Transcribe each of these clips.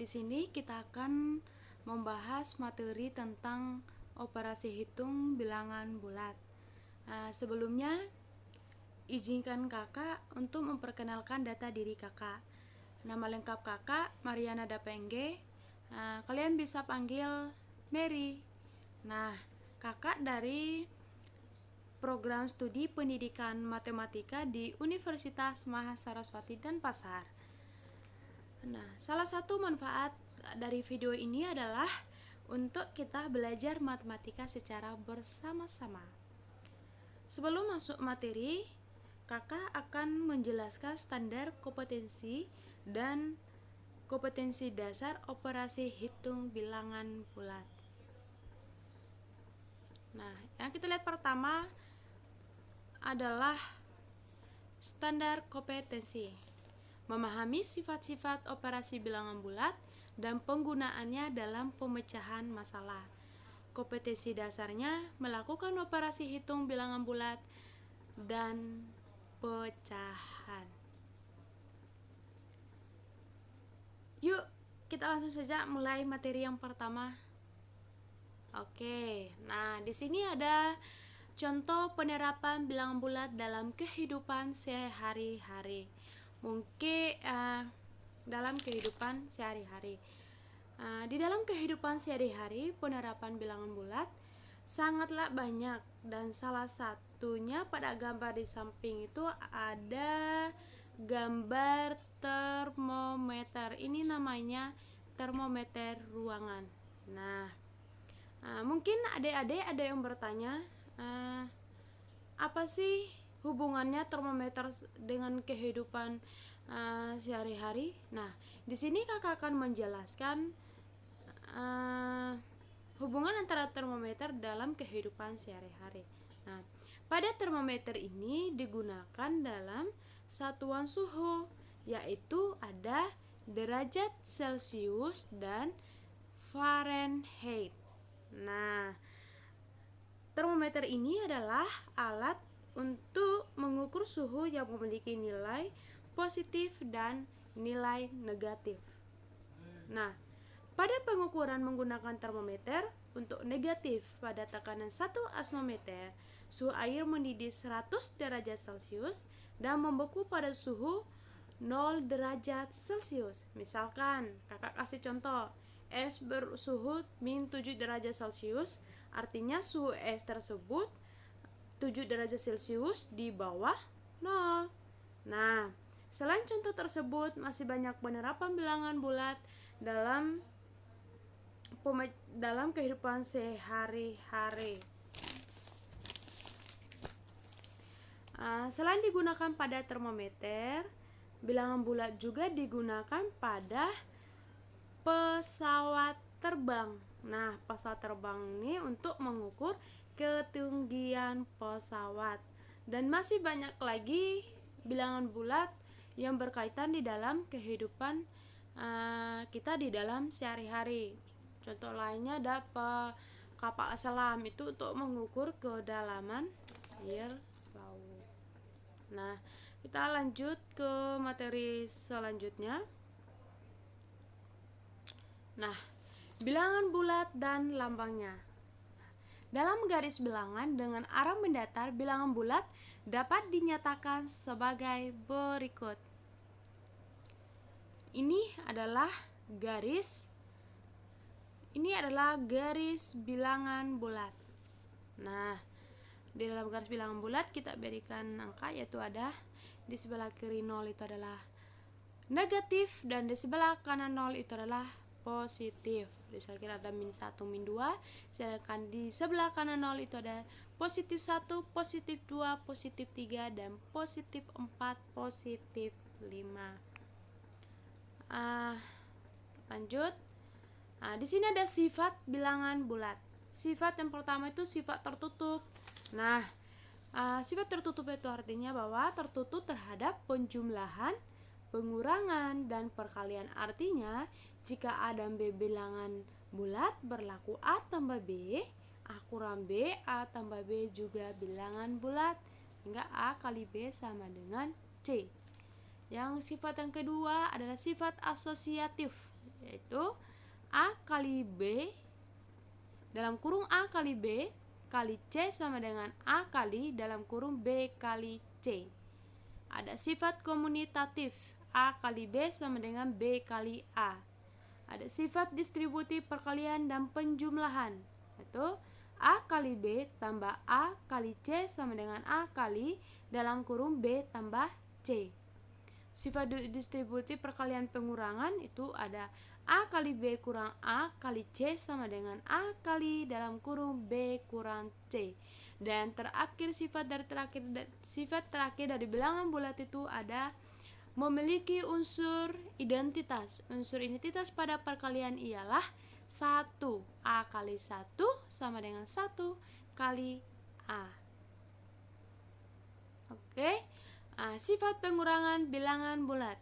Di sini kita akan membahas materi tentang operasi hitung bilangan bulat. Sebelumnya, izinkan kakak untuk memperkenalkan data diri kakak. Nama lengkap kakak Mariana Dapengge. Kalian bisa panggil Mary. Nah, kakak dari program studi pendidikan matematika di Universitas Mahasaraswati Denpasar. Nah, salah satu manfaat dari video ini adalah untuk kita belajar matematika secara bersama-sama. Sebelum masuk materi, kakak akan menjelaskan standar kompetensi dan kompetensi dasar operasi hitung bilangan bulat. Nah, yang kita lihat pertama adalah standar kompetensi. Memahami sifat-sifat operasi bilangan bulat dan penggunaannya dalam pemecahan masalah. Kompetensi dasarnya melakukan operasi hitung bilangan bulat dan pecahan. Yuk, kita langsung saja mulai materi yang pertama. Oke, nah di sini ada contoh penerapan bilangan bulat dalam kehidupan sehari-hari. Mungkin dalam kehidupan sehari-hari. Di dalam kehidupan sehari-hari, penerapan bilangan bulat sangatlah banyak, dan salah satunya pada gambar di samping itu ada gambar termometer. Ini namanya termometer ruangan. Nah, mungkin adik-adik ada yang bertanya, apa sih hubungannya termometer dengan kehidupan sehari-hari? Nah, di sini kakak akan menjelaskan hubungan antara termometer dalam kehidupan sehari-hari. Nah, pada termometer ini digunakan dalam satuan suhu, yaitu ada derajat Celcius dan Fahrenheit. Nah, termometer ini adalah alat untuk mengukur suhu yang memiliki nilai positif dan nilai negatif. Nah, pada pengukuran menggunakan termometer, untuk negatif pada tekanan 1 atmosfer, suhu air mendidih 100 derajat Celcius dan membeku pada suhu 0 derajat Celcius. Misalkan, kakak kasih contoh, es bersuhu min 7 derajat Celcius, artinya suhu es tersebut 7 derajat Celcius di bawah 0. Nah, selain contoh tersebut, masih banyak penerapan bilangan bulat dalam kehidupan sehari-hari. Selain digunakan pada termometer, bilangan bulat juga digunakan pada pesawat terbang. Nah, pesawat terbang ini untuk mengukur ketinggian pesawat, dan masih banyak lagi bilangan bulat yang berkaitan di dalam kehidupan kita di dalam sehari-hari. Contoh lainnya ada kapal selam, itu untuk mengukur kedalaman air laut. Nah, kita lanjut ke materi selanjutnya. Nah, bilangan bulat dan lambangnya. Dalam garis bilangan dengan arah mendatar, bilangan bulat dapat dinyatakan sebagai berikut. Ini adalah garis bilangan bulat. Nah, di dalam garis bilangan bulat kita berikan angka, yaitu ada di sebelah kiri 0 itu adalah negatif, dan di sebelah kanan 0 itu adalah positif. Di sebelah kiri ada min 1, min 2, sedangkan di sebelah kanan 0 itu ada positif 1, positif 2, positif 3, dan positif 4, positif 5. Lanjut. Di sini ada sifat bilangan bulat. Sifat yang pertama itu sifat tertutup. Nah, sifat tertutup itu artinya bahwa tertutup terhadap penjumlahan, pengurangan, dan perkalian. Artinya, jika A dan B bilangan bulat, berlaku A tambah B, A kurang B, A tambah B juga bilangan bulat, hingga A kali B sama dengan C. Yang sifat yang kedua adalah sifat asosiatif. yaitu A kali B dalam kurung A kali B kali C sama dengan A kali dalam kurung B kali C. Ada sifat komutatif, A kali B sama dengan B kali A. Ada sifat distributif perkalian dan penjumlahan, yaitu A kali B tambah A kali C sama dengan A kali dalam kurung B tambah C. Sifat distributif perkalian pengurangan itu ada A kali B kurang A kali C sama dengan A kali dalam kurung B kurang C. Dan terakhir sifat terakhir dari bilangan bulat itu ada memiliki unsur identitas. Unsur identitas pada perkalian ialah 1. A kali 1 sama dengan 1 kali A. Oke. Sifat pengurangan bilangan bulat.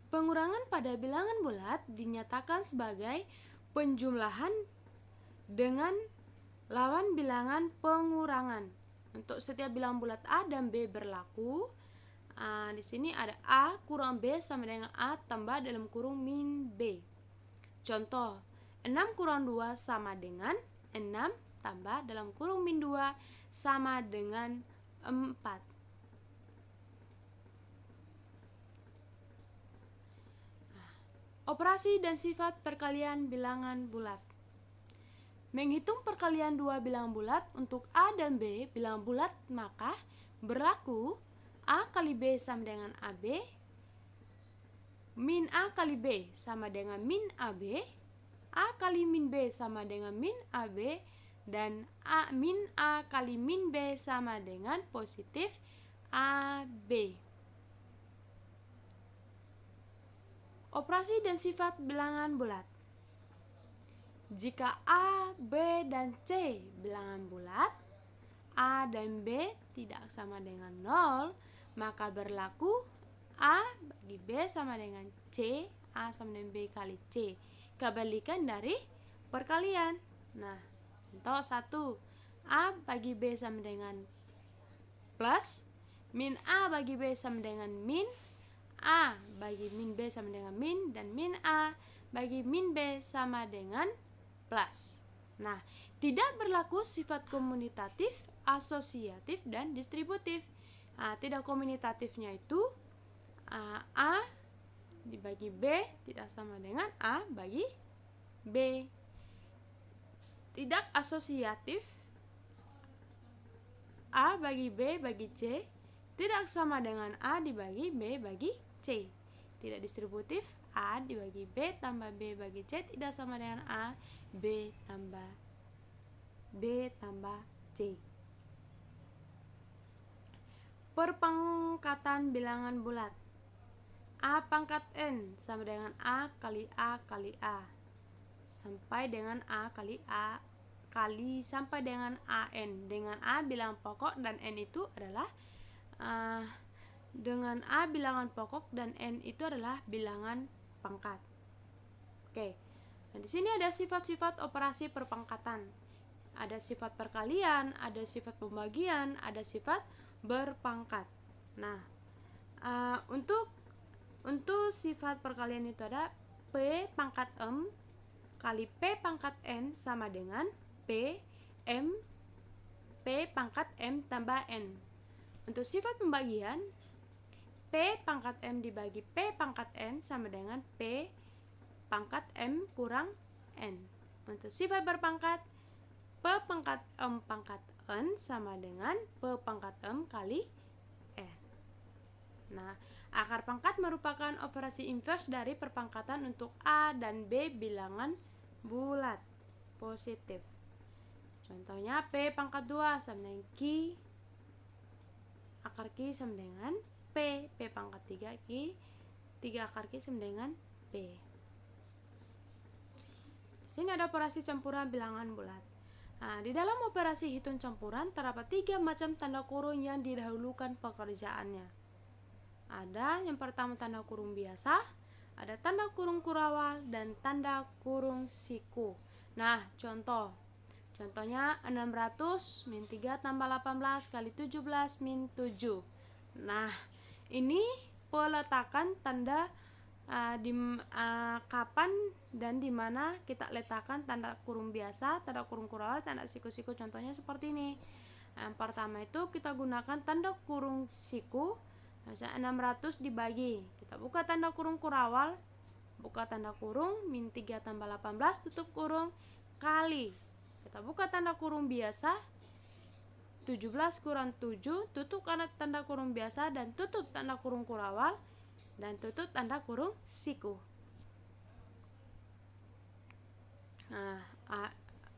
Pengurangan pada bilangan bulat dinyatakan sebagai penjumlahan dengan lawan bilangan pengurangan. Untuk setiap bilangan bulat A dan B berlaku. Di sini ada A kurang B sama dengan A tambah dalam kurung min B. Contoh, 6 kurang 2 sama dengan 6 tambah dalam kurung min 2 sama dengan 4. Operasi dan sifat perkalian bilangan bulat. Menghitung perkalian dua bilangan bulat untuk A dan B bilangan bulat, maka berlaku A kali B sama dengan AB, min A kali B sama dengan min AB, A kali min B sama dengan min AB, dan min A kali min B sama dengan positif AB. Operasi dan sifat bilangan bulat. Jika A, B, dan C bilangan bulat, A dan B tidak sama dengan 0, maka berlaku A bagi B sama dengan C, A sama dengan B kali C. Kebalikan dari perkalian. Nah, contoh 1, A bagi B sama dengan plus, min A bagi B sama dengan min, A bagi min B sama dengan min, dan min A bagi min B sama dengan plus. Nah, tidak berlaku sifat komutatif, asosiatif, dan distributif. Tidak komutatifnya itu A dibagi B tidak sama dengan A bagi B. Tidak asosiatif, A bagi B bagi C tidak sama dengan A dibagi B bagi C. Tidak distributif, A dibagi B tambah B bagi C tidak sama dengan A B tambah C. Perpangkatan bilangan bulat. A pangkat N sama dengan A kali A kali A sampai dengan A kali A kali sampai dengan AN, dengan A bilangan pokok dan N itu adalah dengan A bilangan pokok dan N itu adalah bilangan pangkat. Oke. Nah, di sini ada sifat-sifat operasi perpangkatan. Ada sifat perkalian, ada sifat pembagian, ada sifat berpangkat. Nah, untuk sifat perkalian itu ada P pangkat M kali P pangkat N sama dengan P pangkat M tambah N. Untuk sifat pembagian, P pangkat M dibagi P pangkat N sama dengan P pangkat M kurang N. Untuk sifat berpangkat, P pangkat M pangkat N sama dengan P pangkat M kali N. Nah, akar pangkat merupakan operasi inverse dari perpangkatan untuk A dan B bilangan bulat positif. Contohnya P pangkat 2 sama dengan Q, akar Q sama dengan P pangkat 3 Q, 3 akar Q sama dengan P. Di sini ada operasi campuran bilangan bulat. Di dalam operasi hitung campuran terdapat 3 macam tanda kurung yang didahulukan pekerjaannya. Ada yang pertama tanda kurung biasa, ada tanda kurung kurawal, dan tanda kurung siku. Nah, contohnya 600 min 3 tambah 18 kali 17 min 7. Nah, ini peletakan tanda kapan dan di mana kita letakkan tanda kurung biasa, tanda kurung kurawal, tanda siku-siku. Contohnya seperti ini. Yang pertama itu kita gunakan tanda kurung siku. Misalnya 600 dibagi, kita buka tanda kurung kurawal, buka tanda kurung, min 3 tambah 18 tutup kurung, kali kita buka tanda kurung biasa, 17 kurang 7 tutup tanda kurung biasa dan tutup tanda kurung kurawal dan tutup tanda kurung siku.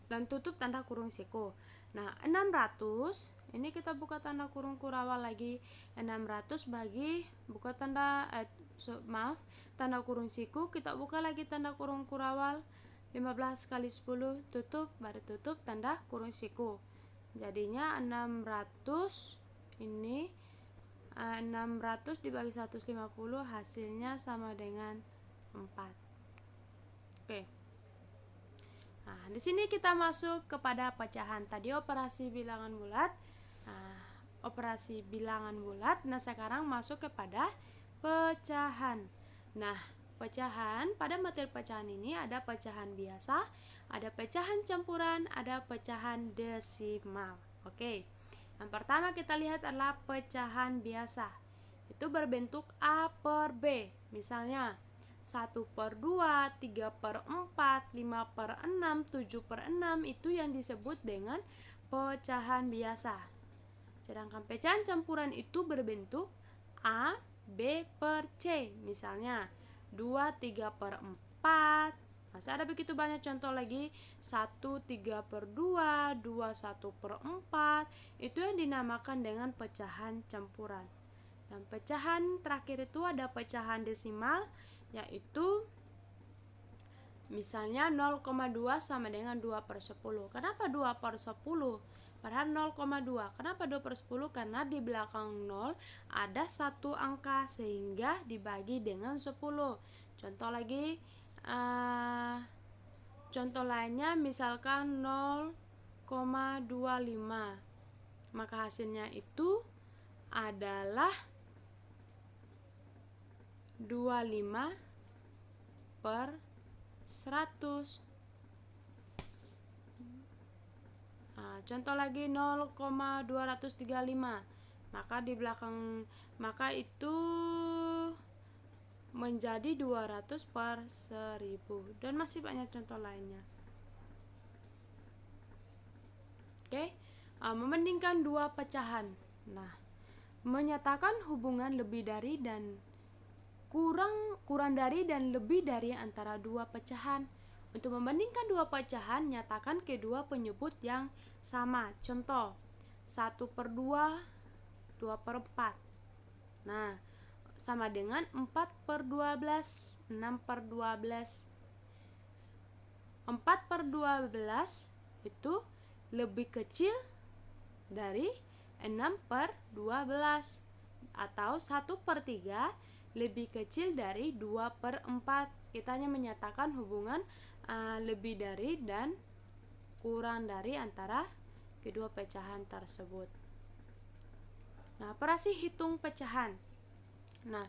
Dan tutup tanda kurung siku. Nah, 600 ini kita buka tanda kurung kurawal lagi. 600 bagi buka tanda tanda kurung siku, kita buka lagi tanda kurung kurawal. 15 kali 10 tutup, baru tutup tanda kurung siku. Jadinya 600 ini 600 dibagi 150 hasilnya sama dengan 4. Oke. Nah, di sini kita masuk kepada pecahan. Tadi operasi bilangan bulat. Operasi bilangan bulat. Nah, sekarang masuk kepada pecahan. Nah, pecahan, pada materi pecahan ini ada pecahan biasa, ada pecahan campuran, ada pecahan desimal. Oke. Yang pertama kita lihat adalah pecahan biasa. Itu berbentuk A per B. Misalnya 1/2, 3/4, 5/6, 7/6 itu yang disebut dengan pecahan biasa. Sedangkan pecahan campuran itu berbentuk A, B per C. Misalnya 2, 3/4. Masih ada begitu banyak contoh lagi. 1, 3/2, 2, 1/4. Itu yang dinamakan dengan pecahan campuran. Dan pecahan terakhir itu ada pecahan desimal, yaitu misalnya 0,2 sama dengan 2/10. Kenapa 2/10? Padahal 0,2. Kenapa 2/10? Karena di belakang 0 ada satu angka sehingga dibagi dengan 10. Contoh lagi, contoh lainnya misalkan 0,25. Maka hasilnya itu adalah 25/100. Contoh lagi 0,235. Maka di belakang itu menjadi 200/1000 dan masih banyak contoh lainnya. Oke. Membandingkan dua pecahan. Nah, menyatakan hubungan lebih dari dan kurang dari dan lebih dari antara dua pecahan. Untuk membandingkan dua pecahan, nyatakan kedua penyebut yang sama. Contoh, 1/2, 2/4. Nah, sama dengan 4/12, 6/12. 4/12 itu lebih kecil dari 6/12, atau 1/3 lebih kecil dari 2/4. Kita hanya menyatakan hubungan lebih dari dan kurang dari antara kedua pecahan tersebut. Nah, operasi hitung pecahan. Nah,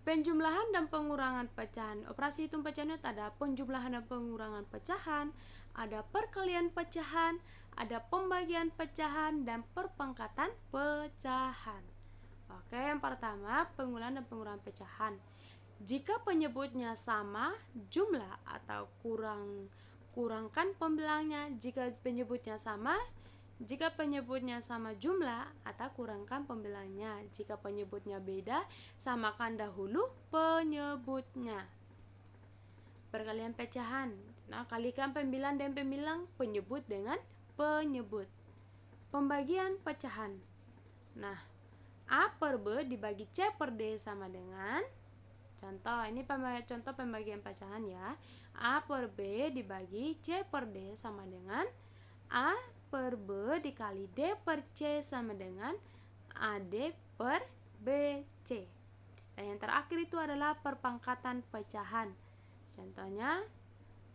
penjumlahan dan pengurangan pecahan. Operasi hitung pecahan itu ada penjumlahan dan pengurangan pecahan, ada perkalian pecahan, ada pembagian pecahan, dan perpangkatan pecahan. Oke, yang pertama pengulangan dan pengurangan pecahan. Jika penyebutnya sama jumlah atau kurangkan pembilangnya. Jika penyebutnya sama jumlah atau kurangkan pembilangnya. Jika penyebutnya beda, samakan dahulu penyebutnya. Perkalian pecahan. Nah, kalikan pembilang dan pembilang, penyebut dengan penyebut. Pembagian pecahan. Nah, A/B dibagi C/D sama dengan, contoh, ini contoh pembagian pecahan ya. A/B dibagi C/D sama dengan A/B dikali D/C sama dengan AD/BC. Dan yang terakhir itu adalah perpangkatan pecahan. Contohnya,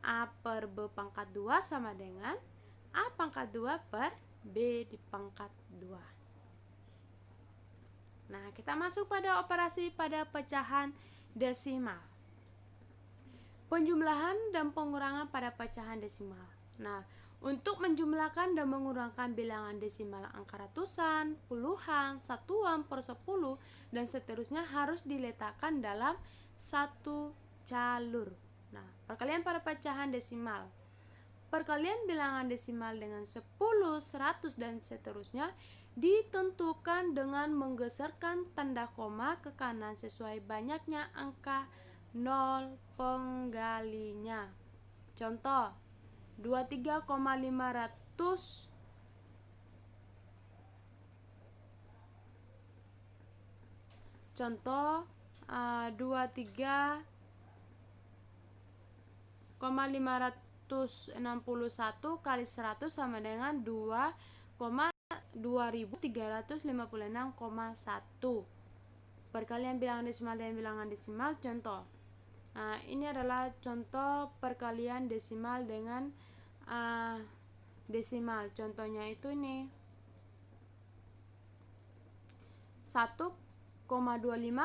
A/B pangkat 2 sama dengan A pangkat 2/B dipangkat 2. Nah, kita masuk pada operasi pada pecahan desimal. Penjumlahan dan pengurangan pada pecahan desimal. Nah, untuk menjumlahkan dan mengurangkan bilangan desimal angka ratusan, puluhan, satuan per 10 dan seterusnya harus diletakkan dalam satu jalur. Nah, perkalian pada pecahan desimal. Perkalian bilangan desimal dengan 10, 100 dan seterusnya ditentukan dengan menggeserkan tanda koma ke kanan sesuai banyaknya angka 0 penggalinya. Contoh 23,500 Contoh 23,561 kali 100 sama dengan 2356,1. Perkalian bilangan desimal dan bilangan desimal. Contoh, ini adalah contoh perkalian desimal dengan desimal. Contohnya itu ini 1,25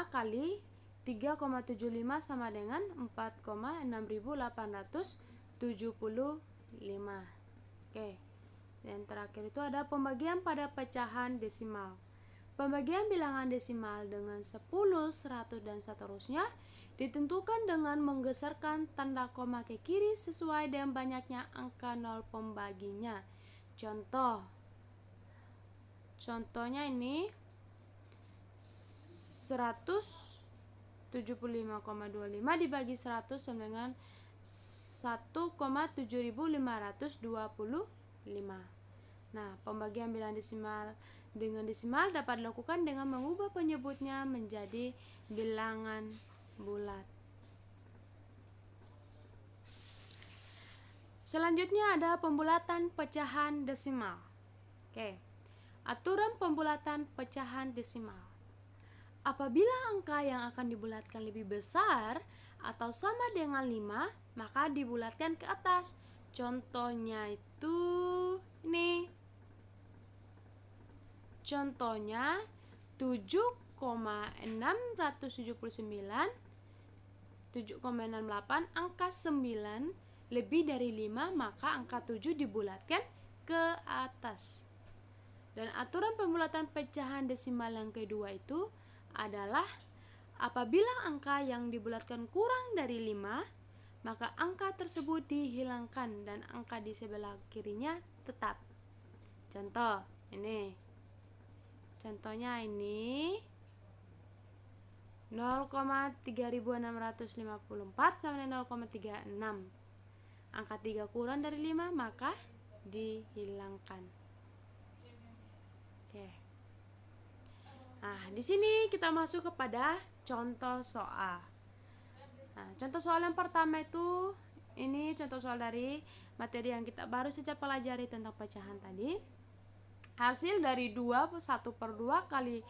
kali 3,75 sama dengan 4,6875. Oke. Dan terakhir itu ada pembagian pada pecahan desimal. Pembagian bilangan desimal dengan 10, 100 dan seterusnya ditentukan dengan menggeserkan tanda koma ke kiri sesuai dengan banyaknya angka 0 pembaginya. Contohnya ini 175,25 dibagi 100 sama dengan 1,7525. Nah, pembagian bilangan desimal dengan desimal dapat dilakukan dengan mengubah penyebutnya menjadi bilangan bulat. Selanjutnya ada pembulatan pecahan desimal. Oke. Aturan pembulatan pecahan desimal. Apabila angka yang akan dibulatkan lebih besar atau sama dengan 5, maka dibulatkan ke atas. Contohnya itu ini. Contohnya 7,679, 7,68, angka 9 lebih dari 5, maka angka 7 dibulatkan ke atas. Dan aturan pembulatan pecahan desimal yang kedua itu adalah apabila angka yang dibulatkan kurang dari 5, maka angka tersebut dihilangkan dan angka di sebelah kirinya tetap. Contoh ini. Contohnya ini 0,3654 sama dengan 0,36. Angka 3 kurang dari 5 maka dihilangkan. Oke. Nah, di sini kita masuk kepada contoh soal. Nah, contoh soal yang pertama itu ini contoh soal dari materi yang kita baru saja pelajari tentang pecahan tadi. Hasil dari 2 1/2 kali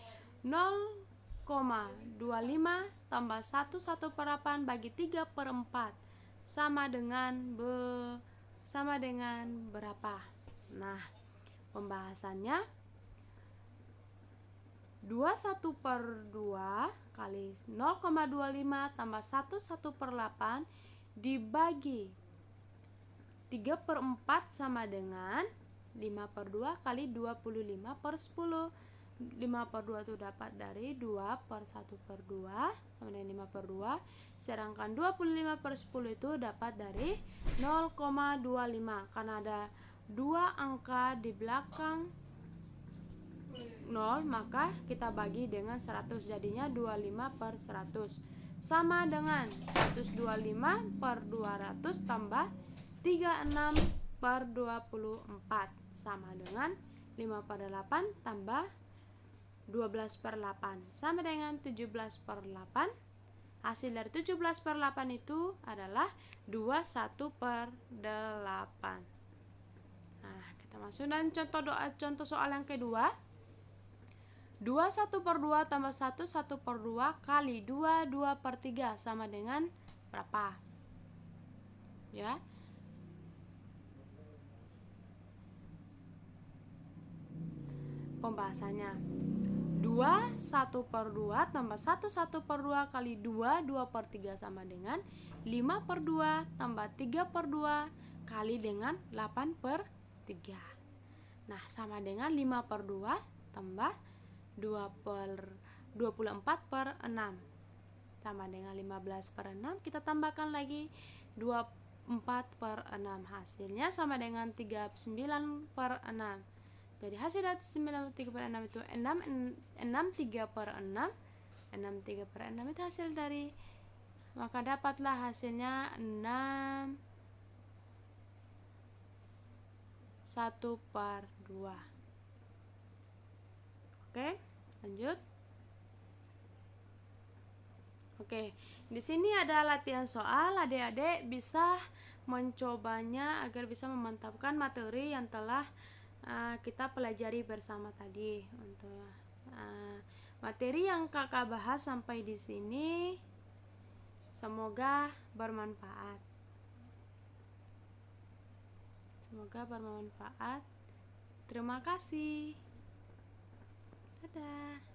0,25 tambah 1/8 bagi 3/4 sama dengan berapa? Nah, pembahasannya 21/2 kali 0,25 tambah 1/8 dibagi 3/4 sama dengan 5/2 kali 25/10. 5/2 itu dapat dari 2/1/2 sama dengan 5/2. Sedangkan 25/10 itu dapat dari 0,25. Karena ada 2 angka di belakang 0, maka kita bagi dengan 100. Jadinya 25/100 sama dengan 125/200 tambah 36/24 sama dengan 5/8 tambah 12/8 sama dengan 17/8. Hasil dari 17/8 itu adalah 21/8. Nah, kita masuk dan contoh soal yang kedua. 21/2 tambah 1/2 kali 2/3 sama dengan berapa? Ya. Pembahasannya 2 1/2 tambah 1 1/2 kali 2 2/3 sama dengan 5/2 tambah 3/2 kali dengan 8/3. Nah, sama dengan 5/2 tambah 24/6 sama dengan 15/6. Kita tambahkan lagi 24/6. Hasilnya sama dengan 39/6. Jadi hasil dari 93/6 itu 63/6. 63/6 itu hasil dari, maka dapatlah hasilnya 1/2. Oke, lanjut. Oke, di sini ada latihan soal. Adik-adik bisa mencobanya agar bisa memantapkan materi yang telah kita pelajari bersama tadi. Untuk materi yang kakak bahas sampai di sini, semoga bermanfaat. Semoga bermanfaat. Terima kasih. Dadah.